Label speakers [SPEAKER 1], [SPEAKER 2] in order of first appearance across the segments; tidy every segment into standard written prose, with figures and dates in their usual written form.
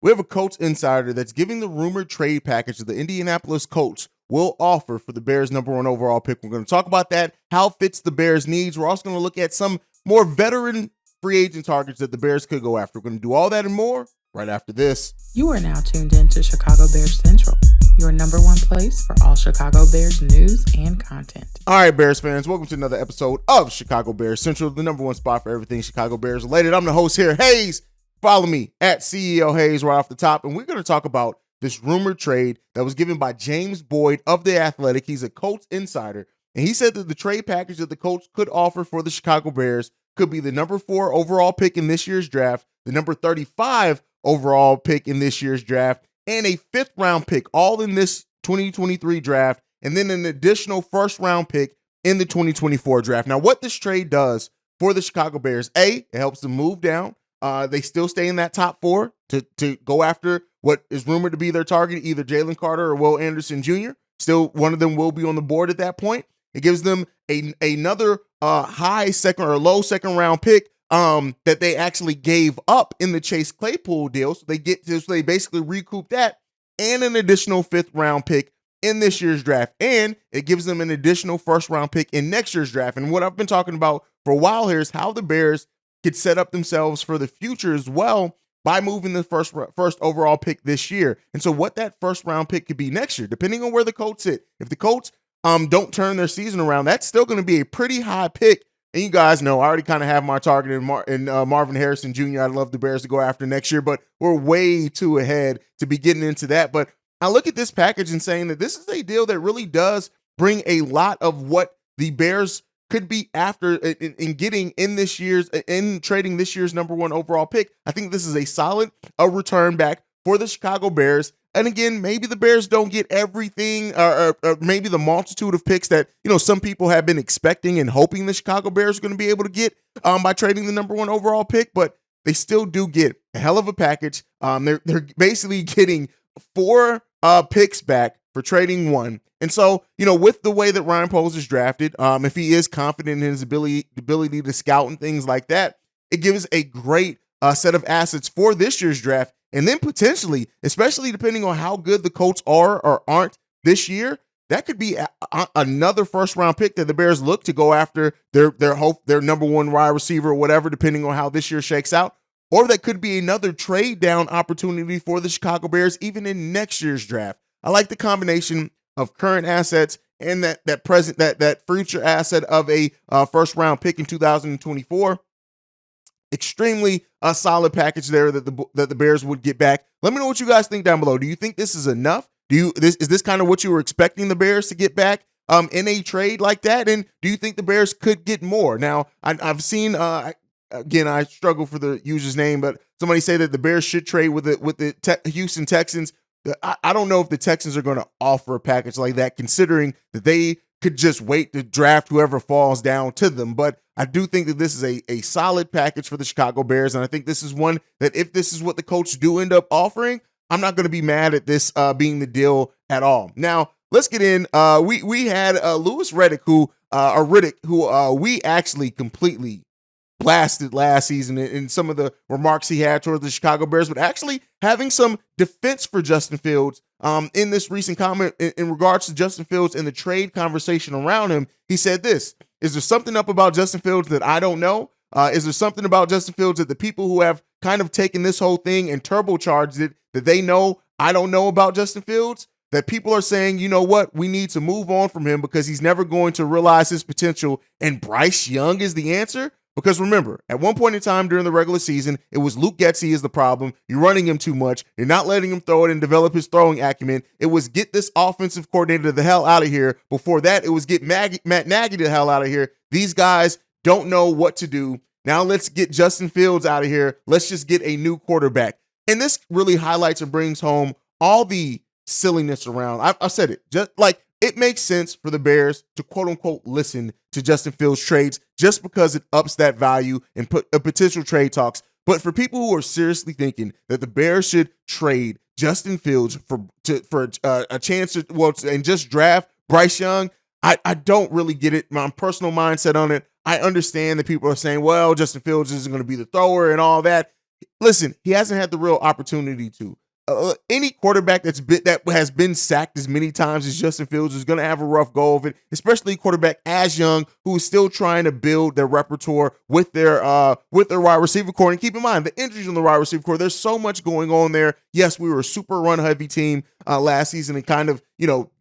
[SPEAKER 1] we have a Colts insider that's giving the rumored trade package that the Indianapolis Colts will offer for the Bears' number one overall pick. We're going to talk about that, how it fits the Bears' needs. We're also going to look at some more veteran free agent targets that the Bears could go after. We're going to do all that and more right after this.
[SPEAKER 2] You are now tuned in to Chicago Bears Central, your number one place for all Chicago Bears news and content.
[SPEAKER 1] All right, Bears fans, welcome to another episode of Chicago Bears Central, the number one spot for everything Chicago Bears related. I'm the host here, Haize. Follow me at CEO Haize right off the top, and we're going to talk about this rumored trade that was given by James Boyd of The Athletic. He's a Colts insider, and he said that the trade package that the Colts could offer for the Chicago Bears could be the number 4 overall pick in this year's draft, the number 35 overall pick in this year's draft, and a 5th round pick, all in this 2023 draft, and then an additional 1st round pick in the 2024 draft. Now, what this trade does for the Chicago Bears, it helps them move down. They still stay in that top 4 to go after what is rumored to be their target, either Jalen Carter or Will Anderson Jr. Still, one of them will be on the board at that point. It gives them another high second or low second round pick that they actually gave up in the Chase Claypool deal. So they basically recoup that, and an additional 5th round pick in this year's draft. And it gives them an additional 1st round pick in next year's draft. And what I've been talking about for a while here is how the Bears could set up themselves for the future as well by moving the first overall pick this year. And so what that 1st round pick could be next year, depending on where the Colts sit. If the Colts don't turn their season around, that's still going to be a pretty high pick. And you guys know I already kind of have my target in Marvin Harrison Jr. I'd love the Bears to go after next year, but we're way too ahead to be getting into that. But I look at this package and saying that this is a deal that really does bring a lot of what the Bears could be after in getting in trading this year's number 1 overall pick. I think this is a solid return back for the Chicago Bears. And again, maybe the Bears don't get everything, or maybe the multitude of picks that some people have been expecting and hoping the Chicago Bears are going to be able to get by trading the number 1 overall pick. But they still do get a hell of a package. They're basically getting 4 picks back for trading 1. And so, with the way that Ryan Poles is drafted, if he is confident in his ability to scout and things like that, it gives a great set of assets for this year's draft. And then potentially, especially depending on how good the Colts are or aren't this year, that could be another 1st round pick that the Bears look to go after their number 1 wide receiver or whatever, depending on how this year shakes out. Or that could be another trade down opportunity for the Chicago Bears, even in next year's draft. I like the combination of current assets and that future asset of a 1st round pick in 2024. Extremely solid package there that the Bears would get back. Let me know what you guys think down below. Do you think this is enough? Is this kind of what you were expecting the Bears to get back in a trade like that? And do you think the Bears could get more? Now, I've seen again, I struggle for the user's name, but somebody say that the Bears should trade with the Houston Texans. I don't know if the Texans are going to offer a package like that, considering that they could just wait to draft whoever falls down to them. But I do think that this is a solid package for the Chicago Bears, and I think this is one that if this is what the Colts do end up offering, I'm not going to be mad at this being the deal at all. Now, let's get in. We had Luis Riddick, who we actually completely blasted last season in some of the remarks he had towards the Chicago Bears, but actually having some defense for Justin Fields in this recent comment in regards to Justin Fields and the trade conversation around him. He said this: is there something up about Justin Fields that I don't know? Is there something about Justin Fields that the people who have kind of taken this whole thing and turbocharged it that they know I don't know about Justin Fields? That people are saying, you know what, we need to move on from him because he's never going to realize his potential, and Bryce Young is the answer? Because remember, at one point in time during the regular season, it was Luke Getsy is the problem. You're running him too much. You're not letting him throw it and develop his throwing acumen. It was get this offensive coordinator the hell out of here. Before that, it was get Matt Nagy the hell out of here. These guys don't know what to do. Now let's get Justin Fields out of here. Let's just get a new quarterback. And this really highlights and brings home all the silliness around. I've said it. Just like it makes sense for the Bears to quote unquote listen to Justin Fields trades just because it ups that value and put a potential trade talks. But for people who are seriously thinking that the Bears should trade Justin Fields for a chance to and just draft Bryce Young, I don't really get it. My personal mindset on it. I understand that people are saying, well, Justin Fields isn't going to be the thrower and all that. listen, he hasn't had the real opportunity to. Any quarterback that has been sacked as many times as Justin Fields is going to have a rough go of it, especially a quarterback as young who is still trying to build their repertoire with their wide receiver core. And keep in mind the injuries on the wide receiver core. There's so much going on there. Yes, we were a super run heavy team last season and kind of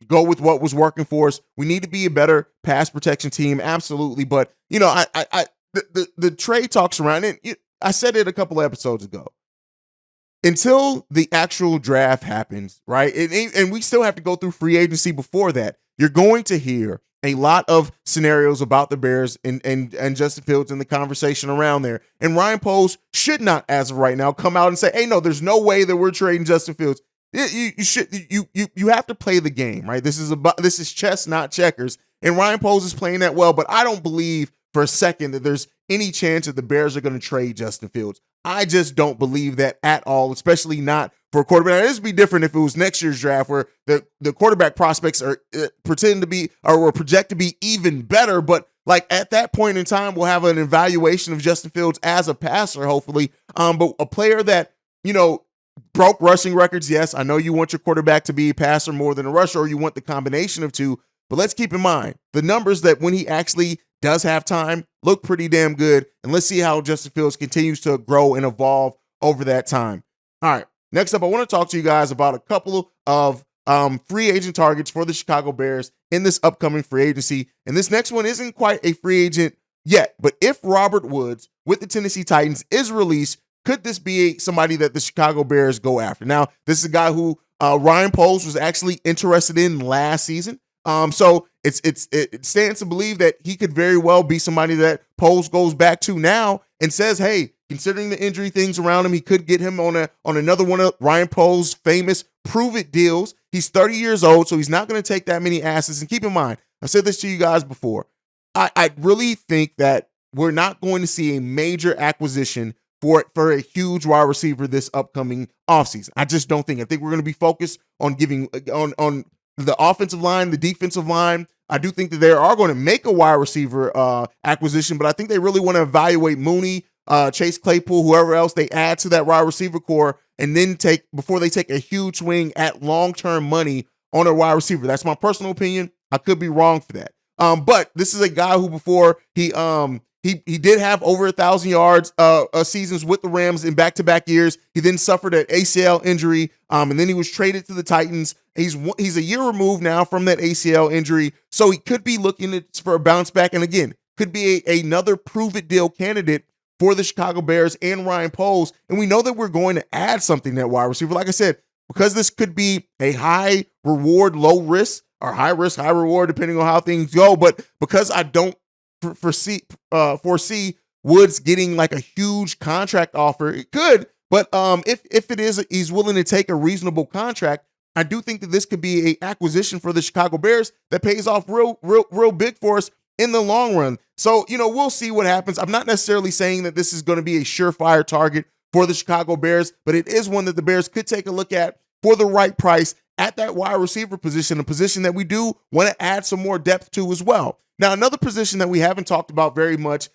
[SPEAKER 1] go with what was working for us. We need to be a better pass protection team, absolutely. But the trade talks around it. I said it a couple of episodes ago. Until the actual draft happens, right? And we still have to go through free agency before that. You're going to hear a lot of scenarios about the Bears and Justin Fields and the conversation around there. And Ryan Poles should not, as of right now, come out and say, "Hey, no, there's no way that we're trading Justin Fields." You have to play the game, right? This is chess, not checkers. And Ryan Poles is playing that well, but I don't believe for a second that there's any chance that the Bears are going to trade Justin Fields. I just don't believe that at all, especially not for a quarterback. Now, this would be different if it was next year's draft where the quarterback prospects are pretend to be or were projected to be even better. But like at that point in time, we'll have an evaluation of Justin Fields as a passer, hopefully. But a player that, broke rushing records. Yes, I know you want your quarterback to be a passer more than a rusher, or you want the combination of two. But let's keep in mind the numbers that when he actually does have time look pretty damn good. And let's see how Justin Fields continues to grow and evolve over that time. All right. Next up, I want to talk to you guys about a couple of free agent targets for the Chicago Bears in this upcoming free agency. And this next one isn't quite a free agent yet, but if Robert Woods with the Tennessee Titans is released, could this be somebody that the Chicago Bears go after? Now, this is a guy who Ryan Poles was actually interested in last season. So it stands to believe that he could very well be somebody that Poles goes back to now and says, hey, considering the injury things around him, he could get him on another one of Ryan Poles' famous prove it deals. He's 30 years old, so he's not going to take that many asses. And keep in mind, I've said this to you guys before. I really think that we're not going to see a major acquisition for a huge wide receiver this upcoming offseason. I just don't think. I think we're going to be focused on giving on the offensive line, the defensive line. I do think that they are going to make a wide receiver acquisition, but I think they really want to evaluate Mooney, Chase Claypool, whoever else they add to that wide receiver core, and then before they take a huge swing at long-term money on a wide receiver. That's my personal opinion. I could be wrong for that. But this is a guy who before he did have over 1,000 yards seasons with the Rams in back-to-back years. He then suffered an ACL injury, and then he was traded to the Titans. He's a year removed now from that ACL injury, so he could be looking for a bounce back, and again, could be another prove-it deal candidate for the Chicago Bears and Ryan Poles. And we know that we're going to add something to that wide receiver. Like I said, because this could be a high reward, low risk, or high risk, high reward, depending on how things go. But because I don't foresee Woods getting like a huge contract offer, it could. But if it is, he's willing to take a reasonable contract, I do think that this could be a acquisition for the Chicago Bears that pays off real big for us in the long run. So, we'll see what happens. I'm not necessarily saying that this is going to be a surefire target for the Chicago Bears, but it is one that the Bears could take a look at for the right price at that wide receiver position, a position that we do want to add some more depth to as well. Now, another position that we haven't talked about very much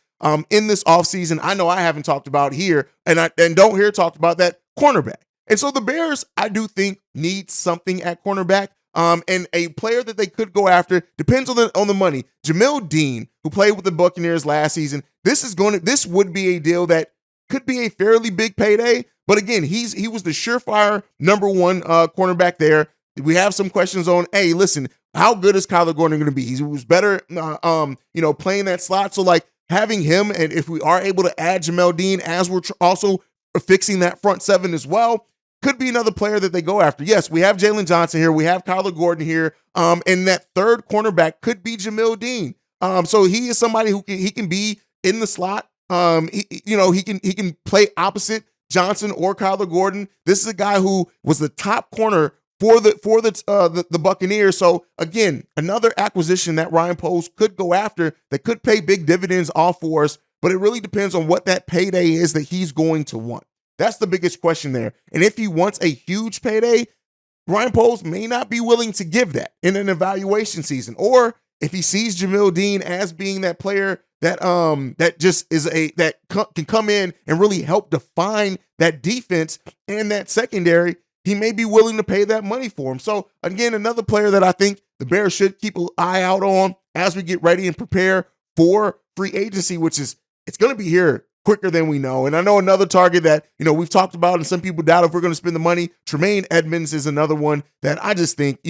[SPEAKER 1] in this offseason, I know I haven't talked about here, and don't hear talked about that, cornerback. And so the Bears, I do think, need something at cornerback. And a player that they could go after depends on the money. Jamel Dean, who played with the Buccaneers last season, this would be a deal that could be a fairly big payday. But again, he was the surefire number one cornerback there. We have some questions on, hey, listen, how good is Kyler Gordon going to be? He was better, playing that slot. So like having him, and if we are able to add Jamel Dean as we're also fixing that front seven as well, could be another player that they go after. Yes, we have Jalen Johnson here. We have Kyler Gordon here. And that third cornerback could be Jamel Dean. So he is somebody who can be in the slot. He can play opposite Johnson or Kyler Gordon. This is a guy who was the top corner for the Buccaneers. So again, another acquisition that Ryan Poles could go after that could pay big dividends off for us. But it really depends on what that payday is that he's going to want. That's the biggest question there. And if he wants a huge payday, Ryan Poles may not be willing to give that in an evaluation season. Or if he sees Jamel Dean as being that player that just is can come in and really help define that defense and that secondary, he may be willing to pay that money for him. So again, another player that I think the Bears should keep an eye out on as we get ready and prepare for free agency, which is, it's going to be here quicker than we know. And I know another target that, we've talked about and some people doubt if we're going to spend the money. Tremaine Edmonds is another one that I just think,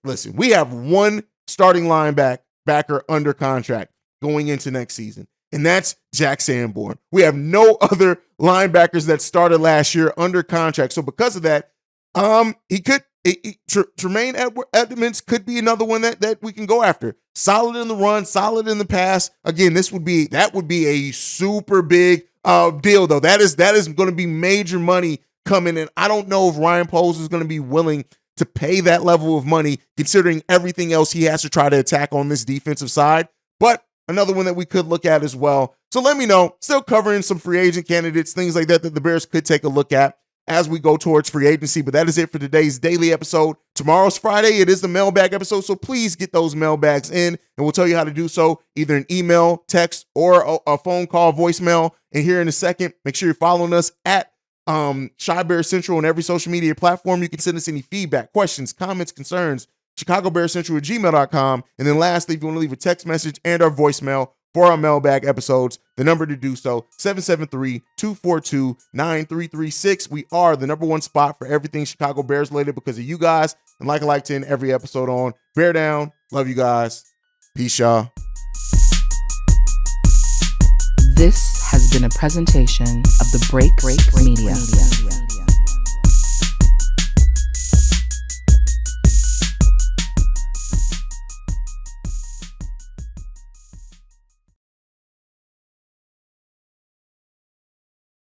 [SPEAKER 1] listen, we have one starting linebacker under contract going into next season, and that's Jack Sanborn. We have no other linebackers that started last year under contract. So because of that, Tremaine Edmonds could be another one that we can go after. Solid in the run, solid in the pass. Again, that would be a super big deal, though. That is going to be major money coming in. I don't know if Ryan Poles is going to be willing to pay that level of money, considering everything else he has to try to attack on this defensive side. But another one that we could look at as well. So let me know. Still covering some free agent candidates, things like that the Bears could take a look at as we go towards free agency. But that is it for today's daily episode. Tomorrow's Friday. It is the mailbag episode, so please get those mailbags in, and we'll tell you how to do so, either an email, text, or a phone call, voicemail. And here in a second, make sure you're following us at Chi Bear Central on every social media platform. You can send us any feedback, questions, comments, concerns, ChicagoBearCentral@gmail.com. And then lastly, if you want to leave a text message and our voicemail for our mailbag episodes, the number to do so, 773-242-9336. We are the number one spot for everything Chicago Bears related because of you guys. And like I like to end every episode on, bear down. Love you guys. Peace, y'all.
[SPEAKER 2] This has been a presentation of the Break Media.